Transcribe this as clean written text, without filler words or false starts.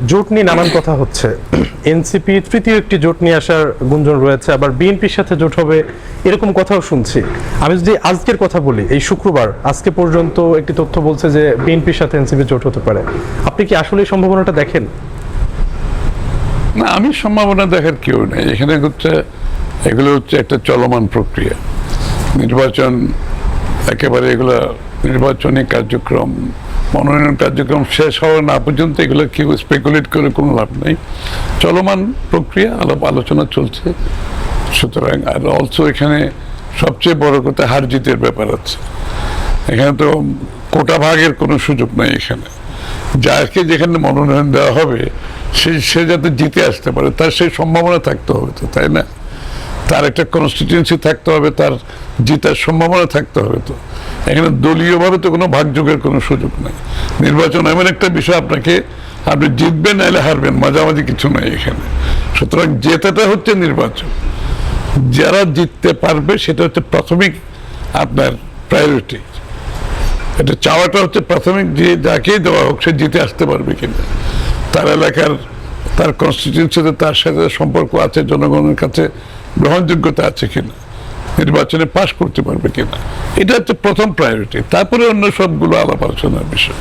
জোট নিয়ে নানান কথা হচ্ছে। এনসিপি তৃতীয় একটি জোট নিয়ে আসার গুঞ্জন রয়েছে, আবার বিএনপির সাথে জোট হবে এরকম কথাও শুনছি। আমি যদি আজকের কথা বলি, এই শুক্রবার আজকে পর্যন্ত একটি তথ্য বলছে যে বিএনপির সাথে এনসিপি জোট হতে পারে। আপনি কি আসলে এই সম্ভাবনাটা দেখেন? না, আমি সম্ভাবনা দেখার কেউ নেই এখানে। এগুলো হচ্ছে একটা চলমান প্রক্রিয়া। নির্বাচন একেবারে এগুলো নির্বাচনী কার্যক্রম, মনোনয়ন কার্যক্রম শেষ হওয়া না পর্যন্ত এগুলো কেউ স্পেকুলেট করে কোনো লাভ নেই। চলমান প্রক্রিয়া, আলোচনা চলছে। সুতরাং আর অলসো এখানে সবচেয়ে বড় কথা হার জিতের ব্যাপার আছে। এখানে তো কোটা ভাগের কোনো সুযোগ নেই। এখানে যাকে যেখানে মনোনয়ন দেওয়া হবে সে যাতে জিতে আসতে পারে তার সেই সম্ভাবনা থাকতে হবে, তো তাই না? তার একটা কনস্টিটিউয়েন্সি থাকতে হবে, তার জিতার সম্ভাবনা থাকতে হবে। তো এখানে দলীয়ভাবে তো কোনো ভাগযোগের কোনো সুযোগ নেই। নির্বাচন এমন একটা বিষয়, আপনি জিতবেন নাহলে হারবেন, মাঝামাঝি কিছু নাই এখানে। সুতরাং জেতাটা হচ্ছে নির্বাচন। যারা জিততে পারবে সেটা হচ্ছে প্রাথমিক আপনার প্রায়োরিটি। এটা চাওয়াটা হচ্ছে প্রাথমিক, যে যাকেই দেওয়া হোক সে জিতে আসতে পারবে কিনা, তার এলাকার তার কনস্টিটিউয়েন্সিতে তার সাথে সম্পর্ক আছে, জনগণের কাছে গ্রহণযোগ্যতা আছে কিনা, নির্বাচনে পাশ করতে পারবে কিনা, এটা হচ্ছে প্রথম প্রায়োরিটি। তারপরে অন্য সবগুলো আলাপ আলোচনার বিষয়।